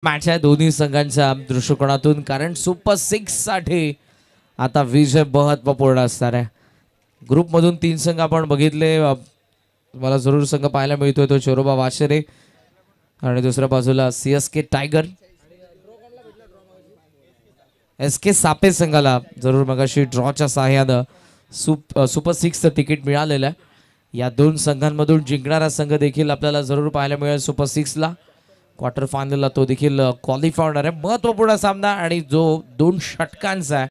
Match आहे दोन्ही संघांच्या दृष्टिकोनातून, कारण सुपर 6 साठी आता विजय महत्वपूर्ण असणार आहे. ग्रुपमधून 3 संघ आपण बघितले. मला जरूर संघ पाहायला मिळतोय तो चोरोबा वाशेरे आणि दुसऱ्या बाजूला CSK टायगर. SK सापे संघाला जरूर मगाशी ड्रॉच्या सहाय्यानं सुपर 6चं तिकीट मिळालेलं आहे. या दोन संघांमधून जिंकणारा संघ देखील आपल्याला जरूर पाहायला मिळेल सुपर 6ला. क्वार्टर फायनलला तो देखील क्वालिफाय होणार आहे. महत्त्वपूर्ण सामना आणि जो 2 षटकांचा आहे.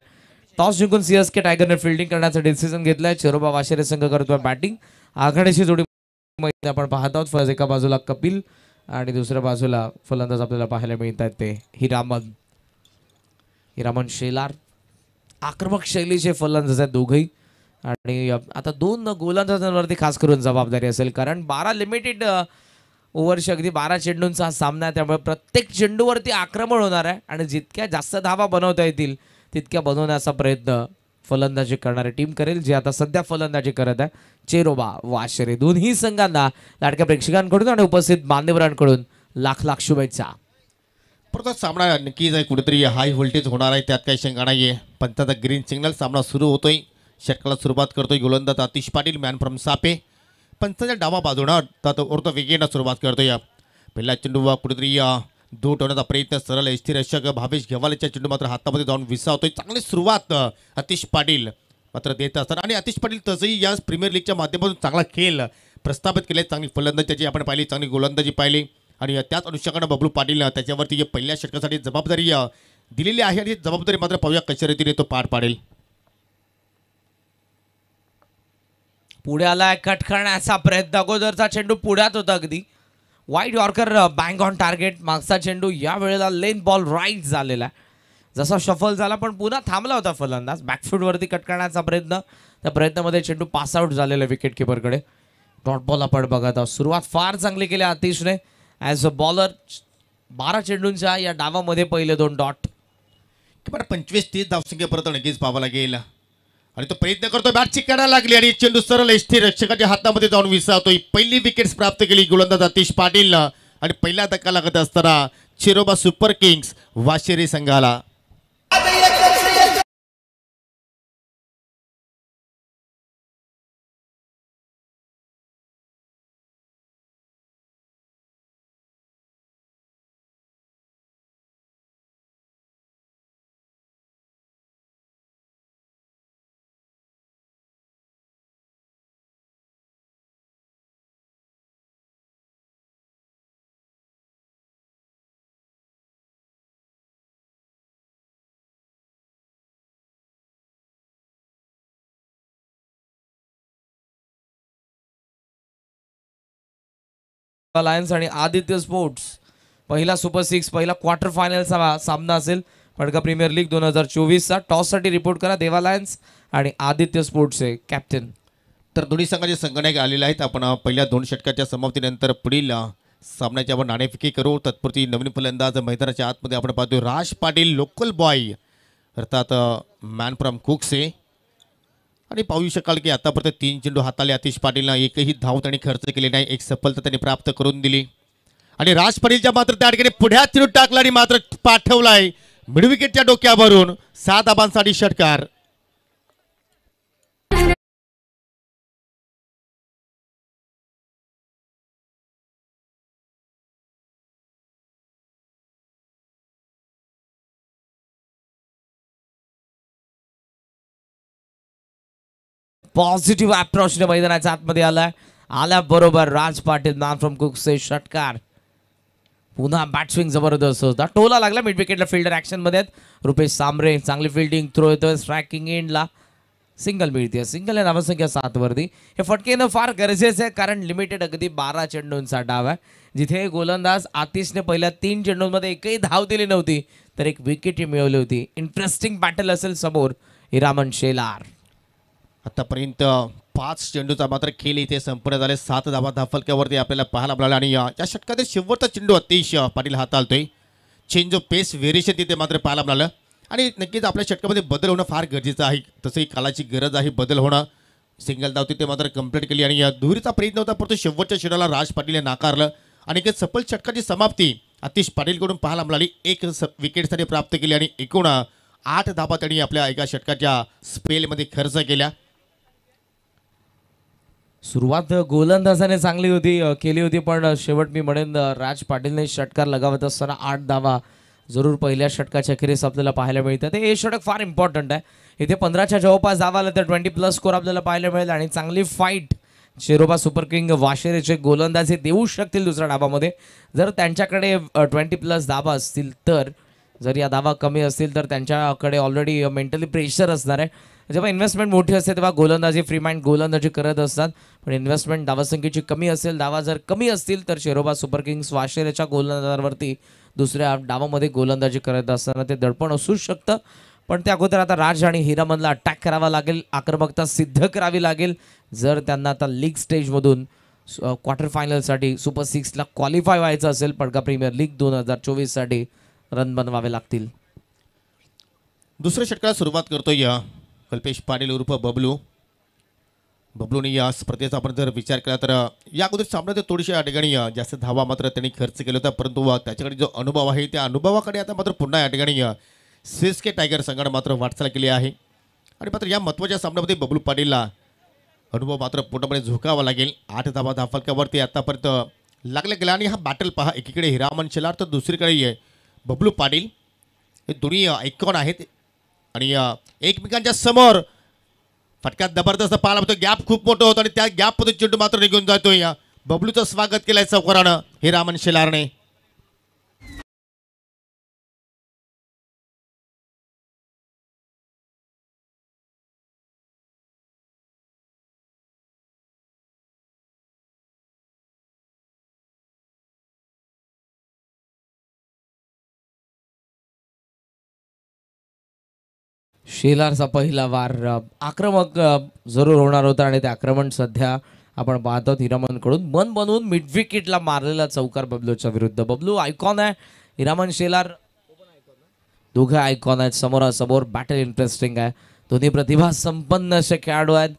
टॉस जिंकून CSK टायगरने फिल्डिंग करण्याचा डिसिजन घेतलाय. चोरोबा वाशेरे संघ करतोय बॅटिंग. आघाडीची जोडी आपण पाहत आहोत. फर्स्ट एका बाजूला कपिल आणि दुसऱ्या बाजूला फलंदाज आपल्याला पाहायला मिळत आहेत ते हिरामन शेलार. आक्रमक शैलीचे फलंदाज आहेत दोघेही. आणि आता 2 गोलंदाजांवरती खास करून जबाबदारी असेल, कारण 12 लिमिटेड ओव्हरचे अगदी 12 चेंडूंचा हा सामना आहे. त्यामुळे प्रत्येक चेंडूवरती आक्रमण होणार आहे आणि जितक्या जास्त धावा बनवता येतील तितक्या बनवण्याचा प्रयत्न फलंदाजी करणारी टीम करेल, जी आता सध्या फलंदाजी करत आहे चेरोबा वाशेरे. दोन्ही संघांना लाडक्या प्रेक्षकांकडून आणि उपस्थित मान्यवरांकडून लाख लाख शुभेच्छा. परत सामना नक्कीच आहे, कुठेतरी हाय व्होल्टेज होणार आहे, त्यात काही शंका नाही आहे. पंचाचा ग्रीन सिग्नल सामना सुरू होतोय. षटकाला सुरुवात करतोय गोलंदाज आतिश पाटील, मॅन फ्रॉम सापे. पंचाच्या डावा बाजूनं अर्ध विकेटला सुरुवात करतोय. पहिला चेंडू कुठेतरी दूर ठेवण्याचा प्रयत्न, सरळ यष्टीरक्षक भावेश घेवालेच्या चेंडू मात्र हातामध्ये जाऊन विसावतोय. चांगली सुरुवात आतिश पाटील मात्र देत असतात आणि आतिश पाटील तसंही या प्रीमियर लीगच्या माध्यमातून चांगला खेळ प्रस्थापित केले. चांगली फलंदाजी त्याची आपण पाहिली, चांगली गोलंदाजी पाहिली आणि त्याच अनुषंगानं बबलू पाटील त्याच्यावरती पहिल्या षटकासाठी जबाबदारी दिलेली आहे आणि जबाबदारी मात्र पाहूया कशा रीतीने तो पार पाडेल. पुढे आलाय, कट करण्याचा प्रयत्न. अगोदरचा चेंडू पुढ्यात होता अगदी. Wide yorker bang on target. मागचा चेंडू या वेळेला लेन बॉल राईट झालेला आहे. जसा शफल झाला पण पुन्हा थांबला होता फलंदाज. बॅकफूटवरती कट करण्याचा प्रयत्न, त्या प्रयत्नामध्ये चेंडू पास आउट झालेला विकेट किपरकडे. डॉट बॉल आपण बघत आहोत. सुरुवात फार चांगली केली आतिशने ॲज अ बॉलर. 12 चेंडूंच्या या डावामध्ये पहिले 2 डॉट. किमान 25-30 धावसंख्या परत नक्कीच पाहावं लागेल आणि तो प्रयत्न करतो, बॅट चिकायला लागली आणि चेंडू सरळ यष्टी रक्षकाच्या हातामध्ये जाऊन विसावतोय. पहिली विकेट्स प्राप्त केली गोलंदाज आतिश पाटील आणि पहिला धक्का लागत असताना चिरोबा सुपर किंग्स वाशेरे संघाला. लायन्स आणि आदित्य स्पोर्ट्स पहिला सुपर 6 पहिला क्वार्टर फायनलचा सामना असेल फडका प्रीमियर लीग 2024चा. टॉससाठी रिपोर्ट करा देवा लायन्स आणि आदित्य स्पोर्ट्सचे कॅप्टन. तर दोन्ही संघाचे संघनायक आलेले आहेत. आपण पहिल्या 2 षटकाच्या समाप्तीनंतर पुढील सामन्याची आपण नाणेफेकी करू. तत्पुरती नवीन फलंदाज मैदानाच्या आतमध्ये आपण पाहतोय राज पाटील, लोकल बॉय अर्थात मॅन फ्रॉम कुकसे. आणि पाहू शकाल की आतापर्यंत 3 चेंडू हाताले आतिश पाटीलनं एकही धाव त्यांनी खर्च केली नाही. एक सफलता त्यांनी प्राप्त करून दिली आणि राज पाटीलच्या मात्र त्या ठिकाणी पुढ्यात चेंडू टाकला आणि मात्र पाठवलाय मिड विकेटच्या डोक्यावरून. 7 धाबांसाठी षटकार. पॉझिटिव्ह अप्रोचने मैदानाच्या आतमध्ये आल्याबरोबर राज पाटील मॅन फ्रॉम कुकचे षटकार. पुन्हा बॅट स्विंग जबरदस्त होता. टोला लागला मिड विकेटला. फिल्डर ऍक्शन मध्ये रुपेश सांबरे. चांगली फिल्डिंग, थ्रो येतोय स्ट्रायकिंग एंडला. सिंगल मिळते. सिंगल आहे धावसंख्या 7 वरती. हे फटकेनं फार गरजेचं आहे, कारण लिमिटेड अगदी 12 चेंडूंचा डाव आहे. जिथे गोलंदाज आतिशने पहिल्या 3 चेंडूंमध्ये एकही धाव दिली नव्हती तर एक विकेट मिळवली होती. इंटरेस्टिंग बॅटल असेल समोर हिरामन शेलार. आतापर्यंत 5 चेंडूचा मात्र खेळ इथे संपूर्ण झाले. 7 धाबा धाफलक्यावरती आपल्याला पाहायला मिळाला आणि या षटकातील शेवटचा चेंडू आतिश पाटील हाताळतोय. चेंज ऑफ पेस व्हेरिएशन तिथे मात्र पाहायला मिळालं आणि नक्कीच आपल्या षटकामध्ये बदल होणं फार गरजेचं आहे. तसंही कालाची गरज आहे बदल होणं. सिंगल धाव तिथे मात्र कंप्लीट केली आणि या दुहेरीचा प्रयत्न होता, परंतु शेवटच्या षटकाला राज पाटील नाकारलं आणि सफल षटकाची समाप्ती आतिश पाटीलकडून पाहायला मिळाली. एक विकेट त्यांनी प्राप्त केली आणि एकूण 8 धाबा त्यांनी आपल्या एका षटकाच्या स्पेलमध्ये खर्च केल्या. सुरुवात गोलंदाजाने चांगली होती केली होती, पण शेवट मी म्हणेन राज पाटीलने षटकार लगावत असताना 8 धावा जरूर पहिल्या षटकाच्या अखेरीस आपल्याला पाहायला मिळतात. हे षटक फार इम्पॉर्टंट आहे. इथे 15च्या जवळपास धावा आल्या तर 20+ स्कोर आपल्याला पाहायला मिळेल आणि चांगली फाईट शेरोबा सुपर किंग वाशेरेचे गोलंदाजे देऊ शकतील दुसऱ्या डावामध्ये. जर त्यांच्याकडे 20+ धावा असतील तर, जर या धावा कमी असतील तर त्यांच्याकडे ऑलरेडी मेंटली प्रेशर असणार आहे. जेव्हा इन्व्हेस्टमेंट मोठी असते तेव्हा गोलंदाजी फ्री माइंड गोलंदाजी करत असतात, पण इन्व्हेस्टमेंट धावासंख्येची कमी असेल, धावा जर कमी असतील तर शेरोबा सुपर किंग्स वाशेरेच्या गोलंदाजांवरती दुसऱ्या डावामध्ये गोलंदाजी करत असताना ते दडपण असू शकतं. पण त्या अगोदर आता राज आणि हिरामनला अटॅक करावा लागेल, आक्रमकता सिद्ध करावी लागेल जर त्यांना आता लीग स्टेजमधून क्वार्टर फायनलसाठी सुपर 6ला क्वालिफाय व्हायचं असेल. पडका प्रीमियर लीग 2024साठी रन बनवावे लागतील. दुसऱ्या षटकाला सुरुवात करतोय कल्पेश पाटील उर्फ बबलू. बबलूने या स्पर्धेचा आपण जर विचार केला तर या अगोदर सामन्यात थोडीशा या ठिकाणी जास्त धावा मात्र त्यांनी खर्च केला होता, परंतु त्याच्याकडे जो अनुभव आहे त्या अनुभवाकडे आता मात्र पुन्हा या ठिकाणी सीएसके टायगर संघाने मात्र वाटचाल केली आहे. आणि मात्र या महत्त्वाच्या सामन्यामध्ये बबलू पाटीलला अनुभव मात्र पूर्णपणे झुकावा लागेल. 8 धावा धाफलकावरती आतापर्यंत लागल्या गेला आणि हा बॅटल पहा, एकीकडे हिरामन शेलार तर दुसरीकडे बबलू पाटील. हे दोन्ही आयकॉन आहेत आणि एकमेकांच्या समोर फटक्यात जबरदस्त पाहायला मिळतो. गॅप खूप मोठं होतं आणि त्या गॅपमध्ये चेंडू मात्र निघून जातोय. बबलूचं स्वागत केलंय चौकारानं हिरामन शेलारने. शेलारचा पहिला वार आक्रमक जरूर होणार होता आणि ते आक्रमण सध्या आपण पाहतो हिरामनकडून मन बनवून मिड विकेटला मारलेला चौकार बबलूच्या विरुद्ध. बबलू आयकॉन आहे, हिरामन शेलार दोघे आयकॉन आहेत. समोरासमोर बॅटल इंटरेस्टिंग आहे. दोन्ही प्रतिभा संपन्न असे खेळाडू आहेत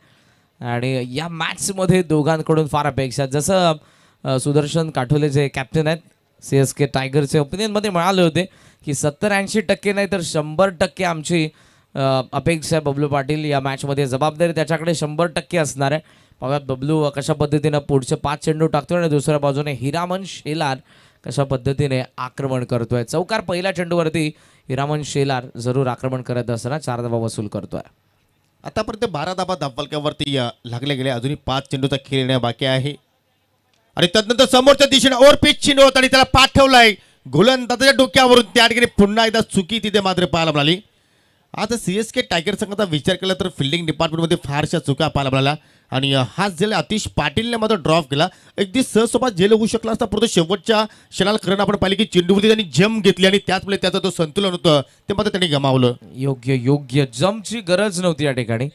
आणि या मॅचमध्ये दोघांकडून फार अपेक्षा आहेत. जसं सुदर्शन काठोले जे कॅप्टन आहेत सीएसके टायगरचे ओपिनियनमध्ये म्हणाले होते की 70-80% नाही तर 100% आमची अपेक्षा आहे बबलू पाटील या मॅचमध्ये. जबाबदारी त्याच्याकडे 100% असणार आहे. पाहूयात बबलू कशा पद्धतीनं पुढचे 5 चेंडू टाकतोय आणि दुसऱ्या बाजूने हिरामन शेलार कशा पद्धतीने आक्रमण करतोय. चौकार पहिल्या चेंडूवरती हिरामन शेलार जरूर आक्रमण करत असताना 4 धावा वसूल करतोय. आतापर्यंत 12 धाबा धाफलकावरती लागले गेले. अजूनही 5 चेंडूचा खेळ येण्या बाकी आहे आणि त्यानंतर समोरच्या दिशेने ओव्हरपिच चेंडू होता आणि त्याला पाठवलाय गोलंदाजाच्या डोक्यावरून. त्या ठिकाणी पुन्हा एकदा चुकी तिथे मात्र पाहायला मिळाली. आता सीएसके टायगर संघाचा विचार केला तर फिल्डिंग डिपार्टमेंटमध्ये फारशा चुका पाहायला मिळाल्या आणि हा झेल आतिश पाटीलने मात्र ड्रॉप केला. अगदी सहजसोबत झेल होऊ शकला असता, परंतु शेवटच्या क्षणाला खरं आपण पाहिलं की चेंडूवरती त्यांनी जम्प घेतली आणि त्याचमुळे त्याचा जो संतुलन होतं ते मात्र त्यांनी गमावलं. योग्य जम्पची गरज नव्हती या ठिकाणी.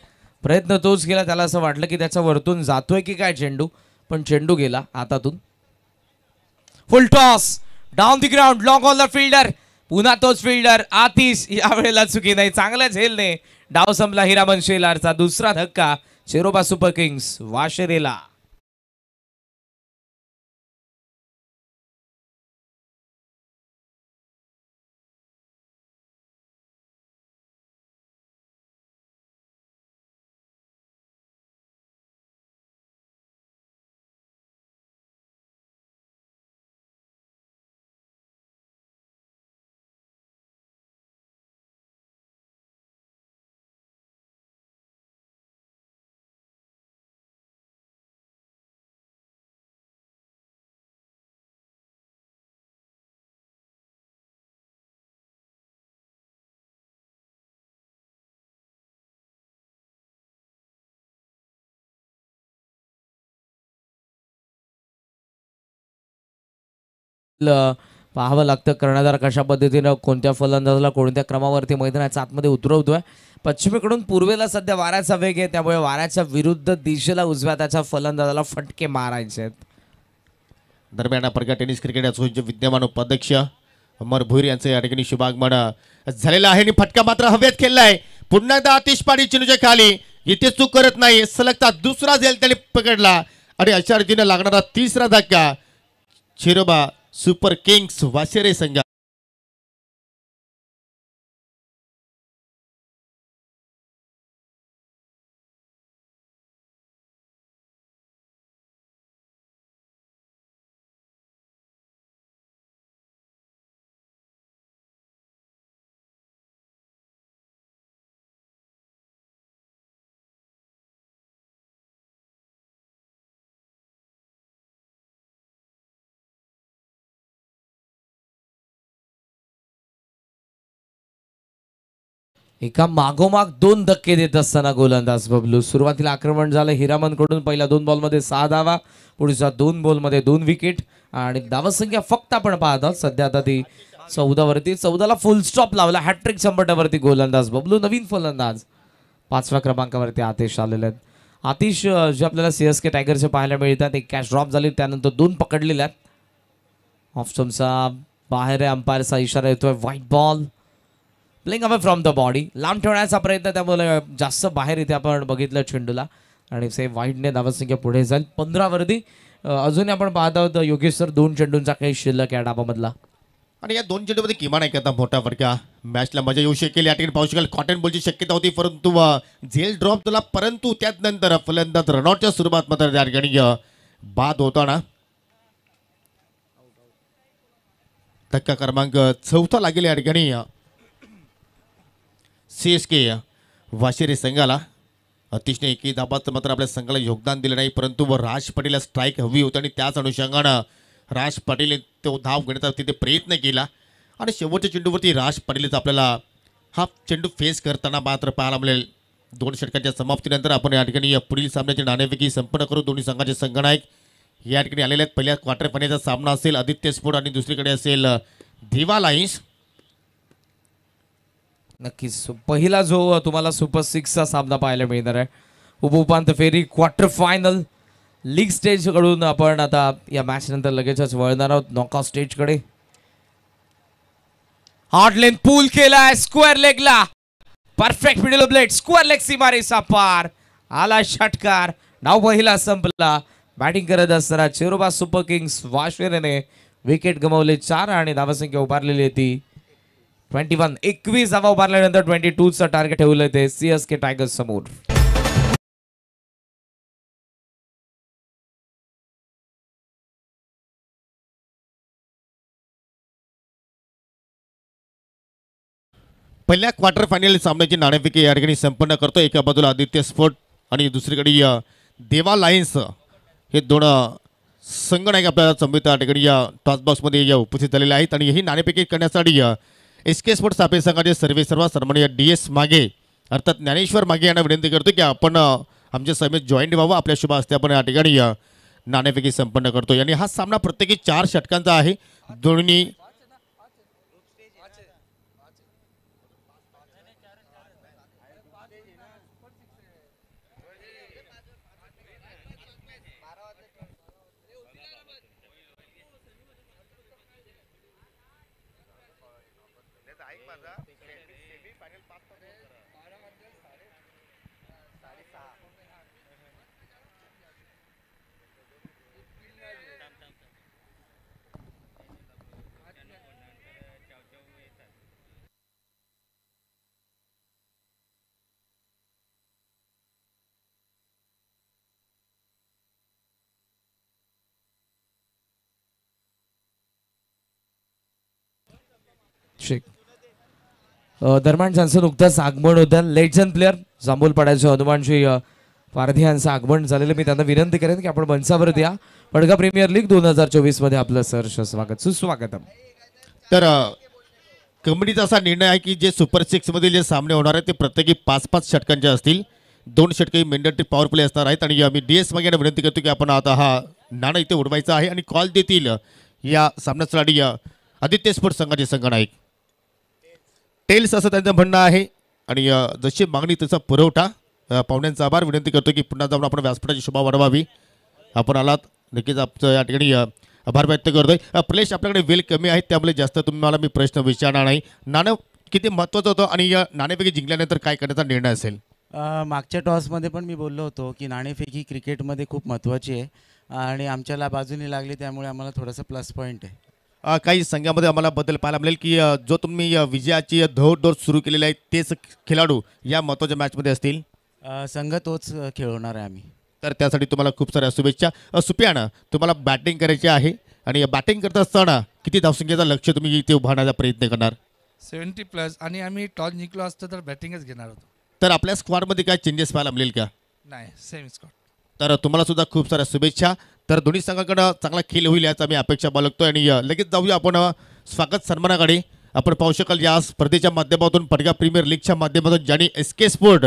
प्रयत्न तोच केला. त्याला असं वाटलं की त्याच्या वरतून जातोय की काय चेंडू, पण चेंडू गेला हातातून. फुल toss down the ground, long on the fielder. पुन्हा तोच फिल्डर आतिश. यावेळेला चुकी नाही, चांगल्या झेलने डाव संपला हिरामन शेलारचा. दुसरा धक्का शेरोबा सुपर किंग्स वाशेरेला. पाहावं लागतं कर्णधार कशा पद्धतीनं कोणत्या फलंदाजाला कोणत्या क्रमावरती मैदानाच्या आतमध्ये उतरवतोय. पश्चिमेकडून पूर्वेला सध्या वाऱ्याचा वेग आहे, त्यामुळे वाऱ्याच्या विरुद्ध दिशेला उजव्या त्याच्या फलंदाजाला फटके मारायचे आहेत. दरम्यान प्रज्ञा टेनिस क्रिकेट असोसिएशनचे विद्यमान उपाध्यक्ष अमर भोईर यांचं या ठिकाणी शुभागमन झालेलं आहे आणि फटका मात्र हवेत खेळलाय. पुन्हा एकदा आतिश पाटील चेंडूच्या खाली. इथे चूक करत नाही, सलगता दुसरा झेल त्याने पकडला आणि अशा रीतीने लागणारा तिसरा धक्का शेरोबा सुपर किंग्स वाशेरे संघ एका मागोमाग दोन धक्के देत असताना गोलंदाज बबलू. सुरुवातीला आक्रमण झालं हिरामनकडून. पहिल्या 2 बॉलमध्ये 6 धावा, पुढच्या 2 बॉलमध्ये 2 विकेट आणि धावसंख्या फक्त आपण पाहत आहोत सध्या आता ती 14 वरती. 14ला फुल स्टॉप लावला. हॅट्रिक संपटावरती गोलंदाज बबलू. नवीन फलंदाज 5व्या क्रमांकावरती आतिश आलेले आहेत. आतिश जे आपल्याला सीएसके टायगरचे पाहायला मिळतात, एक कॅच ड्रॉप झाली, त्यानंतर 2 पकडलेल्या आहेत. ऑफ स्टंपचा बाहेर आहे, अंपायरचा इशारा येतोय. White ball playing away from the body. लांब ठेवण्याचा प्रयत्न, त्यामुळे जास्त बाहेर इथे आपण बघितलं चेंडूला आणि सेम वाईडने धावसंख्या पुढे जाईल 15 वरती. अजूनही आपण पाहत आहोत योगेश सर 2 चेंडूंचा काही शिल्लक या डाबामधला. आणि या 2 चेंडूमध्ये किमान एक आता मोठा फरक मॅचला मजा येऊ शकेल. या ठिकाणी पाहू शकाल कॉटन बॉलची शक्यता होती, परंतु झेल ड्रॉप झाला. परंतु त्यानंतर फलंदाज रनआउटच्या सुरुवात मात्र त्या ठिकाणी बाद होताना धक्का क्रमांक 4 लागेल या ठिकाणी सीएसके वाशेरे संघाला. अतिशय एकही धाबाचं मात्र आपल्या संघाला योगदान दिलं नाही, परंतु राज पाटीलला स्ट्राईक हवी होती आणि त्याच अनुषंगानं राज पाटील तो धाव घेण्याचा तिथे प्रयत्न केला आणि शेवटच्या चेंडूवरती राज पाटीलच आपल्याला हा चेंडू फेस करताना मात्र पाहायला मिळेल. 2 षटकांच्या समाप्तीनंतर आपण या ठिकाणी या पुढील सामन्याची नाणेफेकी संपन्न करू. दोन्ही संघाचे संघनायक या ठिकाणी आलेले आहेत. पहिल्या क्वार्टर फायनलचा सामना असेल आदित्य स्पोर्ट आणि दुसरीकडे असेल दिवा लाईन्स. नक्कीच पहिला जो तुम्हाला सुपर 6चा सामना पाहायला मिळणार आहे. उपउपांत्य फेरी क्वार्टर फायनल लीग स्टेज कडून आपण आता या मॅच नंतर लगेचच वळणार आहोत नॉकआउट स्टेजकडे. हार्ड लेन पूल केलाय स्क्वेअर लेगला. Perfect middle blade square leg सीमारेचा पार. आला षटकार. डाव पहिला संपला. बॅटिंग करत असताना चेरोबा सुपर किंग्स वाशेरेने विकेट गमावले 4 आणि धावसंख्या उभारलेली आहे ती 21. 21 धावा उभारल्यानंतर 22चं टार्गेट ठेवलं ते सीएसके टायगर्स समोर. पहिल्या क्वार्टर फायनल सामन्याची नाणेफेकी या ठिकाणी संपन्न करतो. एका बाजूला आदित्य स्पोर्ट आणि दुसरीकडे देवा लायन्स हे 2 संघनायक आपल्याला संमित या ठिकाणी या टॉस बॉक्समध्ये उपस्थित झालेले आहेत आणि ही नाणेफेकी करण्यासाठी एसके स्पोर्ट सापे संघाचे सर्व सन्माननीय DS मागे अर्थात ज्ञानेश्वर मागे यांना विनंती करतो की आपण आमच्या समेत जॉईंट व्हावं. आपल्या शुभ हस्ते आपण या ठिकाणी नाणेफेकी संपन्न करतो आणि हा सामना प्रत्येकी 4 षटकांचा आहे. दोन्ही दरम्यान ज्यांचं नुकतंच आगमन होतं लेजंड प्लेअर जांभूल पाड्याचे हनुमानजी पारधी यांचं आगमन झालेलं. मी त्यांना विनंती करेन की आपण मंचावरती या. पडगा प्रीमियर लीग 2024 मध्ये आपलं सहर्ष स्वागत सुस्वागतम. तर कमिटीचा असा निर्णय आहे की जे सुपर 6 मधील जे सामने होणार आहेत ते प्रत्येकी 5-5 षटकांचे असतील. 2 षटके मेंडेटरी पॉवर प्ले असणार आहेत आणि मी DS मागे यांना विनंती करतो की आपण आता हा नाणं इथे उडवायचा आहे आणि कॉल देतील या सामन्यासाठी आदित्य स्पोर्ट संघाचे संघनायक टेल्स असं त्यांचं म्हणणं आहे आणि जशी मागणी तसा पुरवठा. पाहुण्यांचा आभार. विनंती करतो की पुन्हा जाऊन आपण व्यासपीठाची शोभा वाढवावी. आपण आलात नक्कीच आपलं या ठिकाणी आभार व्यक्त करतोय. प्लेस आपल्याकडे वेळ कमी आहेत त्यामुळे जास्त तुम्हाला मी प्रश्न विचारणार नाही. नाणं किती महत्त्वाचं होतं आणि या नाणेफेकी जिंकल्यानंतर काय करण्याचा निर्णय असेल? मागच्या टॉसमध्ये पण मी बोललो होतो की नाणेफेकी क्रिकेटमध्ये खूप महत्त्वाची आहे आणि आमच्याला बाजूने लागली त्यामुळे आम्हाला थोडासा प्लस पॉईंट आहे. काही संघामध्ये आम्हाला बदल पाहायला मिळेल की जो तुम्ही विजयाची धोड सुरू केलेली आहे तेच खेळाडू या महत्त्वाच्या मॅचमध्ये असतील. संघ तोच खेळवणार आहे आम्ही. तर त्यासाठी तुम्हाला खूप साऱ्या शुभेच्छा. सुप्रियान, तुम्हाला बॅटिंग करायची आहे आणि बॅटिंग करत असताना किती धावसंख्येचा लक्ष तुम्ही इथे उभारण्याचा प्रयत्न करणार? 70+ आणि आम्ही टॉस जिंकलो असतो तर बॅटिंगच घेणार होतो. तर आपल्या स्क्वॉडमध्ये काय चेंजेस पाहायला मिळेल का? नाही, सेम स्कॉट. तर तुम्हाला सुद्धा खूप साऱ्या शुभेच्छा. तर दोन्ही संघाकडं चांगला खेळ होईल याचा मी अपेक्षा बाळगतोय आणि लगेच जाऊया आपण स्वागत सन्मानाकडे. आपण पाहू शकाल या स्पर्धेच्या माध्यमातून पडगा प्रीमियर लीगच्या माध्यमातून ज्यांनी SK स्पोर्ट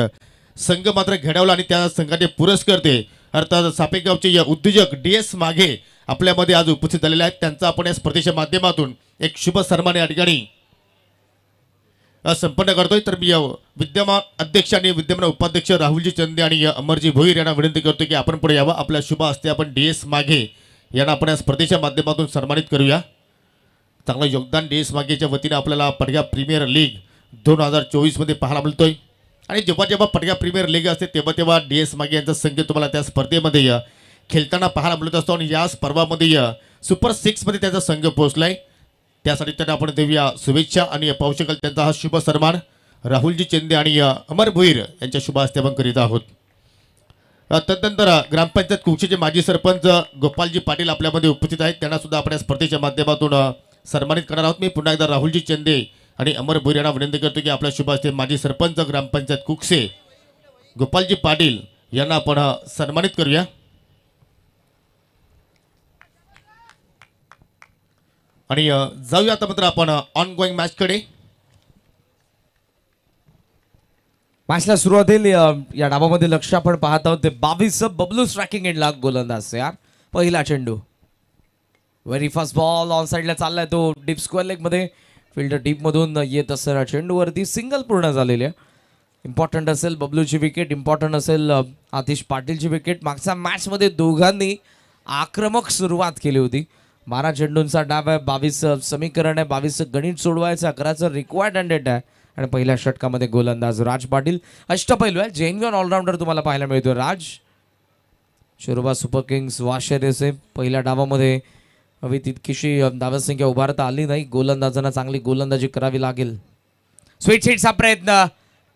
संघ मात्र घडवला आणि त्या संघाचे पुरस्कर्ते अर्थात सापेगावचे उद्योजक DS माघे आपल्यामध्ये आज उपस्थित झालेले आहेत. त्यांचा आपण या स्पर्धेच्या माध्यमातून एक शुभ सन्मान या ठिकाणी संपन्न करतोय. तर मी विद्यमान अध्यक्ष आणि विद्यमान उपाध्यक्ष राहुलजी चंदे आणि अमरजी भोईर यांना विनंती करतो की आपण पुढे यावं. आपल्या शुभ हस्ते आपण DS माघे यांना आपण या स्पर्धेच्या माध्यमातून सन्मानित करूया. चांगलं योगदान DS माघेच्या वतीने आपल्याला पडगा प्रीमियर लीग 2024 मध्ये पाहायला मिळतोय. आणि जेव्हा जेव्हा पडगा प्रीमियर लीग असते तेव्हा तेव्हा DS माघे यांचा संघ तुम्हाला त्या स्पर्धेमध्ये खेळताना पाहायला मिळत असतो आणि या स्पर्धामध्ये सुपर 6 मध्ये त्याचा संघ पोहोचलाय. त्यासाठी त्यांना आपण देऊया शुभेच्छा आणि पाहू शकाल त्यांचा हा शुभ सन्मान राहुलजी चंदे आणि अमर भोईर यांच्या शुभ हस्ते आपण करीत आहोत. तदनंतर ग्रामपंचायत कुक्षेचे माजी सरपंच गोपालजी पाटील आपल्यामध्ये उपस्थित आहेत. त्यांना सुद्धा आपण या स्पर्धेच्या माध्यमातून सन्मानित करणार आहोत. मी पुन्हा एकदा राहुलजी चंदे आणि अमर भोईर यांना विनंती करतो की आपल्या शुभ हस्ते माजी सरपंच ग्रामपंचायत कुक्षे गोपालजी पाटील यांना आपण सन्मानित करूया. आणि जाऊया आता मात्र आपण ऑन गोईंग मॅचकडे. मॅचला सुरुवात होईल. या डावामध्ये लक्ष आपण पाहत आहोत ते 22 बबलू स्ट्रायकिंग एंडला गोलंदाज यार. पहिला चेंडू व्हेरी फर्स्ट बॉल ऑन साईडला चाललाय तो डीप स्क्वेअर लेग मध्ये. फिल्डर डीप मधून येत असताना चेंडूवरती सिंगल पूर्ण झालेली आहे. इम्पॉर्टंट असेल बबलूची विकेट, इम्पॉर्टंट असेल आतिश पाटीलची विकेट. मागच्या मॅचमध्ये दोघांनी आक्रमक सुरुवात केली होती. 12 चेंडूंचा डाव आहे, 22 समीकरण आहे, 22 गणित सोडवायचं, 11चं रिक्वायर्ड हँडेड आहे. आणि पहिल्या षटकामध्ये गोलंदाज राज पाटील अष्टपैलू आहे. जेन्युअन ऑलराऊंडर तुम्हाला पाहायला मिळतो राज. शिरोबा सुपर किंग्स वाशेरेचे पहिल्या डावामध्ये हवी तितकीशी धावसंख्या उभारता आली नाही. गोलंदाजांना चांगली गोलंदाजी करावी लागेल. स्वीट शीटचा प्रयत्न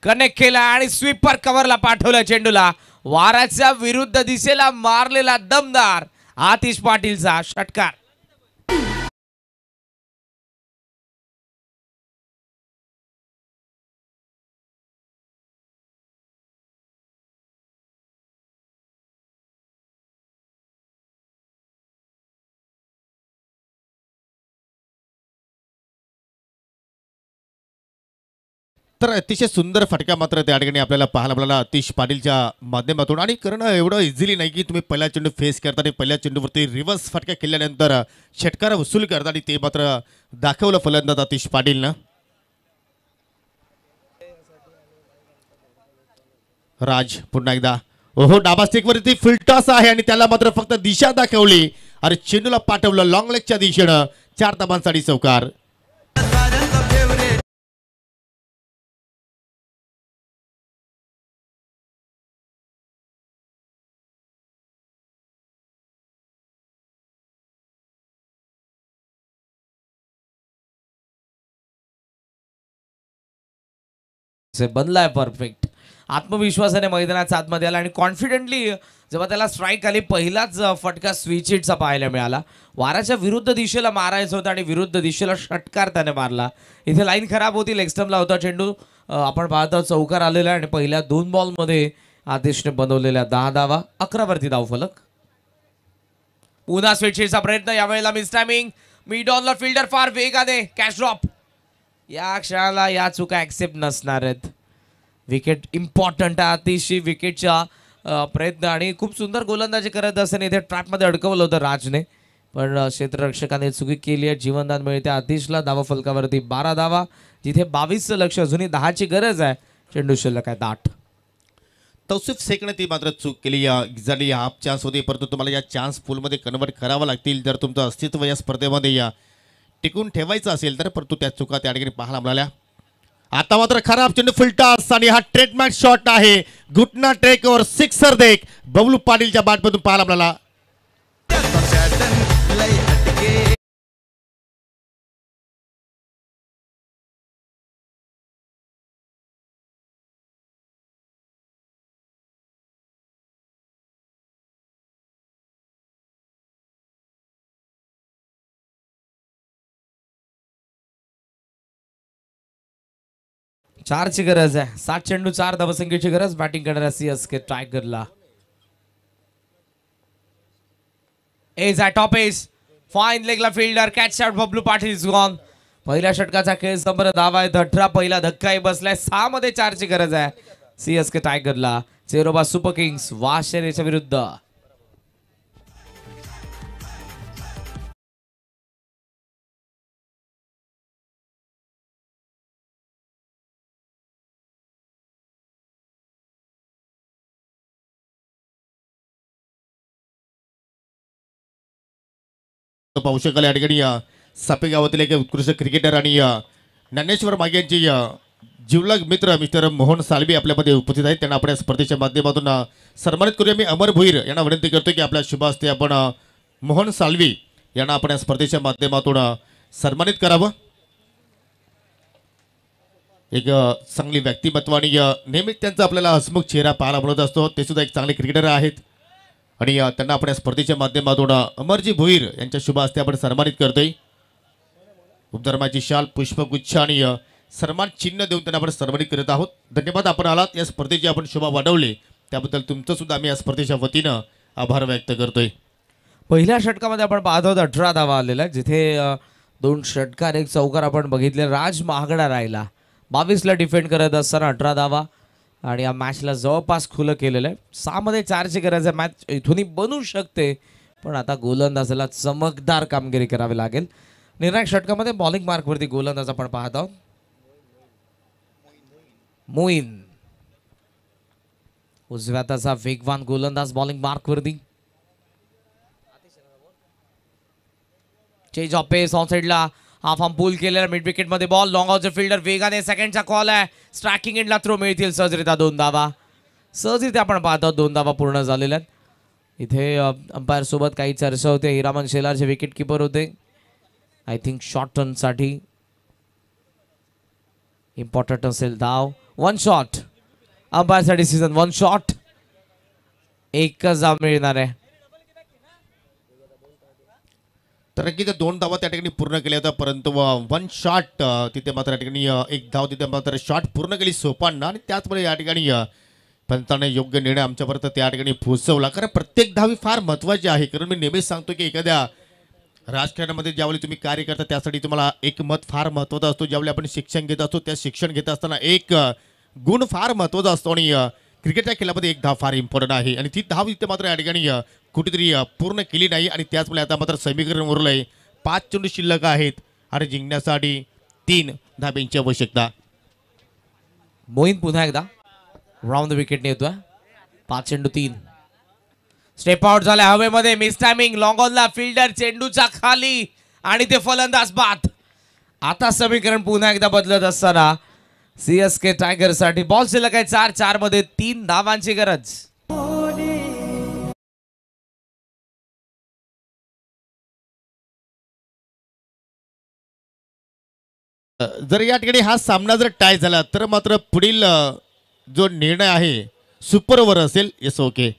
कनेक्ट केला आणि स्वीपर कव्हरला पाठवला चेंडूला. वाराच्या विरुद्ध दिशेला मारलेला दमदार आतिश पाटीलचा षटकार. तर अतिशय सुंदर फटका मात्र त्या ठिकाणी आपल्याला पाहायला मिळाला आतिश पाटीलच्या माध्यमातून. आणि करणं एवढं इझिली नाही की तुम्ही पहिला चेंडू फेस करता आणि पहिल्या चेंडूवरती रिव्हर्स फटका केल्यानंतर षटकार वसूल करता आणि ते मात्र दाखवलं फलंदाज आतिश पाटीलनं. राज पुन्हा एकदा ओहो डाबा स्टिकवरती फुल टॉस आहे आणि त्याला मात्र फक्त दिशा दाखवली आणि चेंडूला पाठवलं लॉंग लेगच्या दिशेनं. 4 धाबांसाठी चौकार. बनलाय परफेक्ट. आत्मविश्वासाने मैदानाच्या आतमध्ये आला आणि कॉन्फिडेंटली जेव्हा त्याला स्ट्राईक आली पहिलाच फटका स्विच हिटचा पाहायला मिळाला. वाराच्या विरुद्ध दिशेला मारायचं होतं आणि विरुद्ध दिशेला षटकार त्याने मारला. इथे लाईन खराब होती, लेग स्टंपला होता चेंडू. आपण पाहतो चौकार आलेला आहे आणि पहिल्या 2 बॉलमध्ये आतिशने बनवलेल्या 10 धावा, 11 वरती धावफलक. पुन्हा स्विच हिटचा प्रयत्न, यावेळेला मिस टायमिंग. मिड ऑनला फिल्डर फार वेगाने कॅच ड्रॉप. या क्षणाला या चुका ऍक्सेप्ट नसणार आहेत. विकेट इम्पॉर्टंट आहे अतिशय विकेटच्या प्रयत्न आणि खूप सुंदर गोलंदाजी करत असताना इथे ट्रॅपमध्ये अडकवलं होतं राजने, पण क्षेत्ररक्षकाने चुकी केली आहे. जीवनदान मिळते आतिशला. धावा फलकावरती 12 धावा, जिथे 22चं लक्ष, अजूनही 10ची गरज आहे. चेंडू शिल्लक आहे 8. तौसिफ शेखने ती मात्र चूक केली. एक्झॅक्टली हाफ चान्स होते, परंतु तुम्हाला या चान्स पूलमध्ये कन्वर्ट करावं लागतील जर तुमचं अस्तित्व या स्पर्धेमध्ये टिकून ठेवायचं असेल तर. परंतु त्या चुका त्या ठिकाणी पाहायला मिळाल्या. आता मात्र खराब चेंडू फुल टॉस आणि हा ट्रेडमॅच शॉट आहे. घुटना ट्रेकवर सिक्सर देख बबलू पाटीलच्या बॅटमधून पाहायला मिळाला. 4ची गरज आहे. 7 चेंडू 4 धावसंख्येची गरज बॅटिंग करणाऱ्या सीएसके टायगरला. एज आहे टॉप एज फाईन लेगला fielder catch out. Bablu Patil is gone. पहिल्या षटकाचा खेळ संपन्न. धावा आहे 18. पहिला धक्काही बसलाय. 6 मध्ये 4ची गरज आहे सीएसके टायगरला. चेरोबा सुपर किंग्स वाशेरेच्या विरुद्ध. पाहू शकाल या ठिकाणी सापे गावातील एक उत्कृष्ट क्रिकेटर आणि ज्ञानेश्वर मागे यांची जिवलग मित्र मिस्टर मोहन सालवी आपल्यामध्ये उपस्थित आहेत. त्यांना आपण या स्पर्धेच्या माध्यमातून सन्मानित करूया. मी अमर भोईर यांना विनंती करतो की आपल्या शुभ हस्ते आपण मोहन सालवी यांना आपण या स्पर्धेच्या माध्यमातून सन्मानित करावं. एक चांगली व्यक्तिमत्व आणि नेहमीच त्यांचा आपल्याला हसमुख चेहरा पाहायला मिळत असतो. ते सुद्धा एक चांगले क्रिकेटर आहेत आणि त्यांना आपण या स्पर्धेच्या माध्यमातून अमरजी भोईर यांच्या शुभ हस्ते आपण सन्मानित करतोय. उपधर्माची शाल पुष्पगुच्छ आणि सन्मान चिन्ह देऊन त्यांना आपण सन्मानित करत आहोत. धन्यवाद आपण आलात. या स्पर्धेची आपण शोभा वाढवली त्याबद्दल तुमचं सुद्धा आम्ही या स्पर्धेच्या वतीनं आभार व्यक्त करतोय. पहिल्या षटकामध्ये आपण पाहत आहोत 18 धावा आलेल्या, जिथे 2 षटकार 1 चौकार आपण बघितले. राज महागडा राहिला 22ला डिफेंड करत असताना 18 धावा आणि या मॅचला जवळपास खुलं केलेलं आहे. 6 मध्ये 4ची गरज आहे. मॅच इथूनही बनू शकते पण आता गोलंदाजाला चमकदार कामगिरी करावी लागेल. निर्णायक षटकामध्ये बॉलिंग मार्कवरती गोलंदाज आपण पाहत आहोत. मोईन उजव्या हाताचा वेगवान गोलंदाज बॉलिंग मार्कवरती. चेंज ऑफ पेस ऑन साइडला हाफ आर्म पुल केलेला मिड विकेट मध्ये बॉल. लॉंग ऑफचा फिल्डर वेगाने सेकंडचा कॉल आहे. स्ट्रायकिंग एंडला थ्रो मिळतील सहजरित्या 2 धावा. सहजरित्या आपण पाहतो 2 धावा पूर्ण झालेल्या आहेत. इथे अंपायर सोबत काही चर्चा होते. हिरामन शेलारचे विकेट किपर होते. आय थिंक शॉर्ट टर्न साठी इम्पॉर्टंट असेल धाव. 1 शॉट अंपायरचा डिसिजन. 1 शॉट एकच धाव मिळणार आहे. तर नक्कीच 2 धावा त्या ठिकाणी पूर्ण केल्या होत्या परंतु 1 शॉट तिथे मात्र या ठिकाणी 1 धाव तिथे मात्र शॉट पूर्ण केली सोपांना आणि त्याचमुळे या ठिकाणी पंचाने योग्य निर्णय आमच्यापर्यंत त्या ठिकाणी पोहोचवला. कारण प्रत्येक धाव ही फार महत्त्वाची आहे. कारण मी नेहमीच सांगतो की एखाद्या राजकारणामध्ये ज्यावेळी तुम्ही कार्य करता त्यासाठी तुम्हाला एक मत फार महत्त्वाचा असतो. ज्यावेळी आपण शिक्षण घेत असतो त्या शिक्षण घेत असताना एक गुण फार महत्त्वाचा असतो आणि क्रिकेटच्या खेळामध्ये 1 धाव फार इम्पॉर्टंट आहे आणि ती धाव इथे मात्र या ठिकाणी कुठेतरी पूर्ण केली नाही आणि त्याचमुळे आता मात्र समीकरण उरलंय. 5 चेंडू शिल्लक आहेत आणि जिंकण्यासाठी 3 धाब्यांची आवश्यकता. मोईन पुन्हा एकदा राऊंड द विकेट येतोय. 5 चेंडू 3. स्टेप आउट झाला हवेमध्ये. Miss timing. लॉंग ऑनला फिल्डर चेंडूच्या खाली आणि ते फलंदाज बाद. आता समीकरण पुन्हा एकदा बदलत असताना सीएसके टायगर साठी बॉल शिल्लक आहे 4 मध्ये 3 धावांची गरज. जर या ठिकाणी हा सामना जर टाय झाला तर मात्र पुढील जो निर्णय आहे सुपर ओव्हर असेल. Yes okay.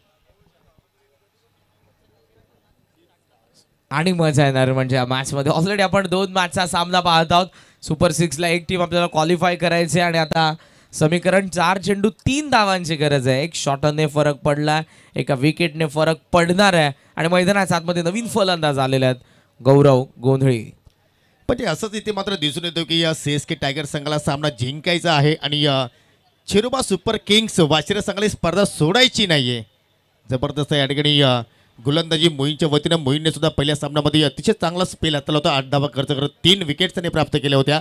आणि मजा येणार म्हणजे या मॅच मध्ये. ऑलरेडी आपण 2 मॅचचा सामना पाहत आहोत. सुपर 6 ला एक टीम आपल्याला क्वालिफाय करायची आणि आता समीकरण 4 चेंडू 3 धावांची गरज आहे. 1 शॉटने फरक पडला, एका विकेटने फरक पडणार आहे आणि मैदानाच्या आतमध्ये नवीन फलंदाज आलेले आहेत गौरव गोंधळी. पण ते असंच इथे मात्र दिसून येतो की या सीएसके टायगर संघाला सामना जिंकायचा आहे आणि चेरोबा सुपर किंग्स वाशिरा संघाला स्पर्धा सोडायची नाहीये. जबरदस्त या ठिकाणी गोलंदाजी मोहीनच्या वतीनं मोहीनने सुद्धा पहिल्या सामन्यामध्ये अतिशय चांगला स्पेल हाताळला होता. 8 धावा खर्च करत 3 विकेट्स त्याने प्राप्त केल्या होत्या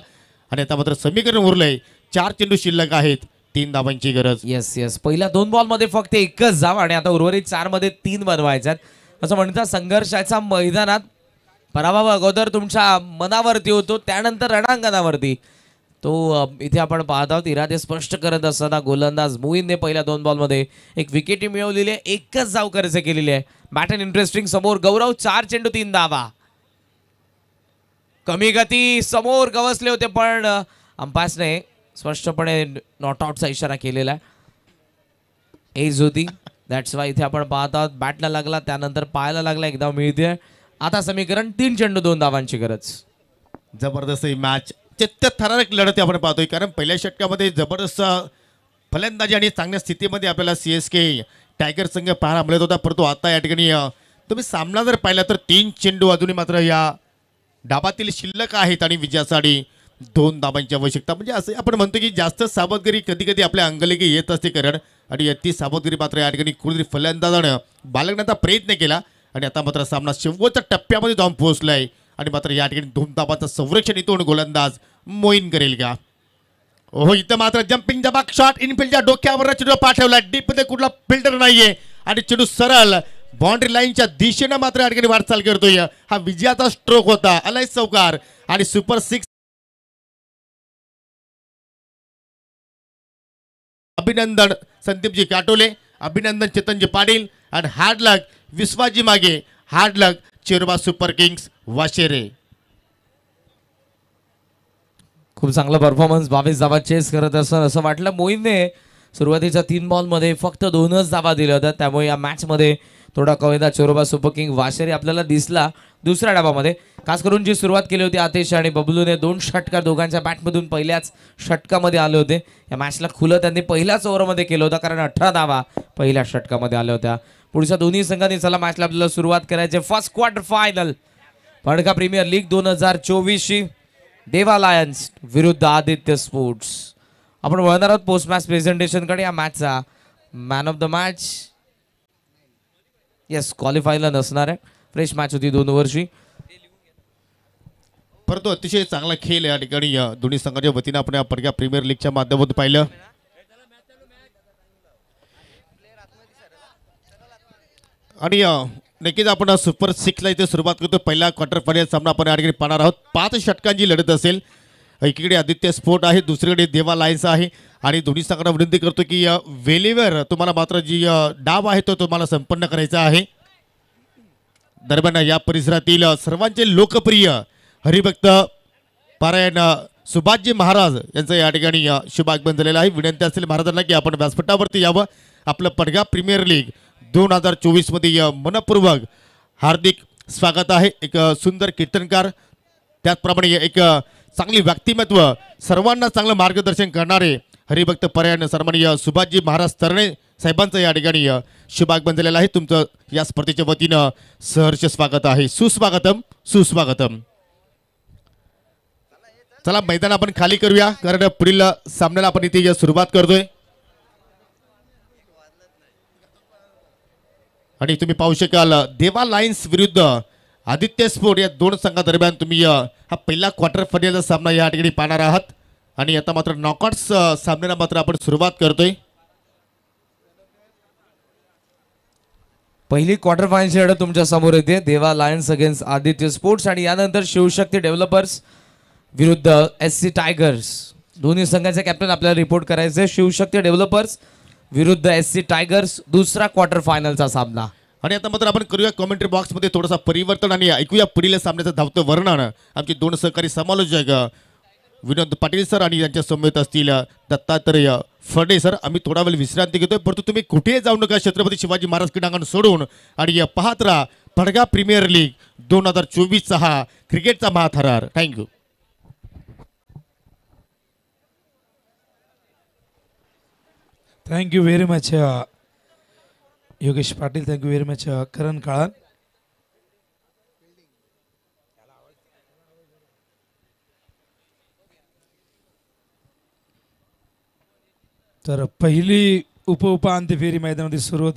आणि आता मात्र समीकरण उरलंय. 4 चेंडू शिल्लक आहेत. 3 धावांची गरज. येस पहिल्या 2 बॉल मध्ये फक्त एकच धाव आणि आता उर्वरित 4 मध्ये 3 बनवायच्यात. असं म्हणतात संघर्षाच्या मैदानात पराभव अगोदर तुमच्या मनावरती होतो त्यानंतर रणांगणावरती. तो इथे आपण पाहत आहोत. इरादे स्पष्ट करत असताना गोलंदाज मोईनने पहिल्या 2 बॉलमध्ये 1 विकेट मिळवलेली आहे. एकच धाव खर्च केलेली आहे. बॅटन इंटरेस्टिंग समोर गौरव. 4 चेंडू 3 धावा. कमी गती समोर गवसले होते पण अंपायर्सने स्पष्टपणे नॉट आउटचा इशारा केलेला आहे. एज होती दॅट्स वाय इथे आपण पाहत आहोत. बॅटला लागला त्यानंतर पायाला लागला. 1 धाव मिळते. आता समीकरण 3 चेंडू 2 धावांची गरज. जबरदस्त ही मॅच चित्तथरारक लढत आपण पाहतोय, कारण पहिल्या षटकामध्ये जबरदस्त फलंदाजी आणि चांगल्या स्थितीमध्ये आपल्याला CSK टायगर संघ पाहायला मिळत होता. परंतु आता या ठिकाणी तुम्ही सामना जर पाहिला तर 3 चेंडू अजूनही मात्र या डाबातील शिल्लक आहेत आणि विजयासाठी 2 धाबांची आवश्यकता. म्हणजे असं आपण म्हणतो की जास्त सावधगिरी कधी कधी आपल्या अंगलेगी येत असते करण, आणि ती सावधगिरी मात्र या ठिकाणी कुठेतरी फलंदाजानं बाळगण्याचा प्रयत्न केला आणि आता मात्र सामना शेवटच्या टप्प्यामध्ये जाऊन पोहोचलाय आणि मात्र या ठिकाणी 2 धाबांचं संरक्षण इथून गोलंदाज मोईन करेल का. हो, इथं मात्र जम्पिंग जबाक शॉट इनफिल्डच्या डोक्यावर चेंडू पाठवला, डीप मध्ये कुठला फिल्टर नाहीये आणि चेंडू सरळ बाउंड्री लाईनच्या दिशेनं मात्र या ठिकाणी वाटचाल करतोय. हा विजयाचा स्ट्रोक होता. अलय चौकार आणि सुपर 6. अभिनंदन संदीपजी काटोले, अभिनंदन चेतनजी पाटील आणि हार्ड लक विश्वाजी मागे, हार्ड लक चिरबा सुपर किंग्स वाशेरे. खूप चांगला परफॉर्मन्स, 22 धावा चेस करत असं वाटलं. मोईनने सुरुवातीच्या 3 बॉलमध्ये फक्त 2च धावा दिल्या होत्या, त्यामुळे या मॅचमध्ये थोडा कवेदा चोरोबा सुपर किंग वाशेरे आपल्याला दिसला दुसऱ्या डावामध्ये. खास करून जी सुरुवात केली होती आतिश आणि बबलूने 2 षटकार दोघांच्या बॅटमधून पहिल्याच षटकामध्ये आले होते. या मॅचला खुलं त्यांनी पहिल्याच ओव्हरमध्ये केलं होतं, कारण 18 धावा पहिल्या षटकामध्ये आल्या होत्या. पुढच्या दोन्ही संघांनी चला मॅचला आपल्याला सुरुवात करायची. फर्स्ट क्वार्टर फायनल पडका प्रीमियर लीग 2024 देवा लायन्स विरुद्ध आदित्य स्पोर्ट्स. आपण वळणार आहोत पोस्ट मॅच प्रेझेंटेशनकडे. या मॅचचा मॅन ऑफ द मॅच येस क्वालिफायला नसणार आहे. फ्रेश मॅच होती 2 वर्षी. परंतु अतिशय चांगला खेळ या ठिकाणी दोन्ही संघाच्या वतीनं आपण या पडक्या प्रीमियर लीगच्या माध्यमातून पाहिलं. आणि नक्कीच आपण सुपर 6ला इथे सुरुवात करतो. पहिला क्वार्टर फायनल सामना आपण या ठिकाणी पाहणार आहोत. 5 षटकांची लढत असेल. एकीकडे आदित्य स्पोर्ट आहे, दुसरीकडे देवा लायन्स आहे आणि दोन्ही संघांना विनंती करतो की वेळेवर तुम्हाला मात्र जी डाव आहे तो तुम्हाला संपन्न करायचा आहे. दरम्यान या परिसरातील सर्वांचे लोकप्रिय हरिभक्त पारायण सुभाषजी महाराज यांचं या ठिकाणी शुभागमन झालेलं आहे. विनंती असेल महाराजांना की आपण व्यासपीठावरती यावं. आपलं पडगा प्रीमियर लीग 2024 मध्ये मनपूर्वक हार्दिक स्वागत आहे. एक सुंदर कीर्तनकार, त्याचप्रमाणे एक चांगली व्यक्तिमत्व, सर्वांना चांगलं मार्गदर्शन करणारे हरिभक्त परायण सन्माननीय सुभाषजी महाराज तरणे साहेबांचं या ठिकाणी शुभागमन झालेलं आहे. तुमचं या स्पर्धेच्या वतीनं सहर्ष स्वागत आहे. सुस्वागतम सुस्वागतम. चला मैदान आपण खाली करूया, कारण पुढील सामन्याला आपण इथे सुरुवात करतोय. आणि तुम्ही पाहू शकाल देवा लायन्स विरुद्ध आदित्य स्पोर्ट या 2 संघादरम्यान तुम्ही हा पहिला क्वार्टर फायनलचा सामना या ठिकाणी पाहणार आहात. आणि आता मात्र नॉकआउट्स सामन्याला मात्र आपण सुरुवात करतोय. पहिली क्वार्टर फायनलची लढत तुमच्या समोर येते. देवा लायन्स अगेन्स्ट आदित्य स्पोर्ट्स आणि यानंतर शिवशक्ती डेव्हलपर्स विरुद्ध SC टायगर्स. दोन्ही संघाचे कॅप्टन आपल्याला रिपोर्ट करायचे. शिवशक्ती डेव्हलपर्स विरुद्ध SC टायगर्स दुसरा क्वार्टर फायनलचा सामना. आणि आता मात्र आपण करूया कॉमेंट्री बॉक्समध्ये थोडंसं परिवर्तन आणि ऐकूया पुढील सामन्याचं धावतं वर्णन. आमचे 2 सहकारी समालोचक विनोद पाटील सर आणि यांच्या समवेत असतील दत्तात्रय फडे सर. आम्ही थोडा वेळ विश्रांती घेतोय, परंतु तुम्ही कुठेही जाऊ नका. छत्रपती शिवाजी महाराज क्रीडांगण सोडून आणि पाहत राहा पडगा प्रीमियर लीग 2024चा हा क्रिकेटचा महाथरार. Thank you. Thank you very much Yogesh Patil. Thank you very much Karan काळन. तर पहिली उपांत्य फेरी मैदानामध्ये सुरू होते.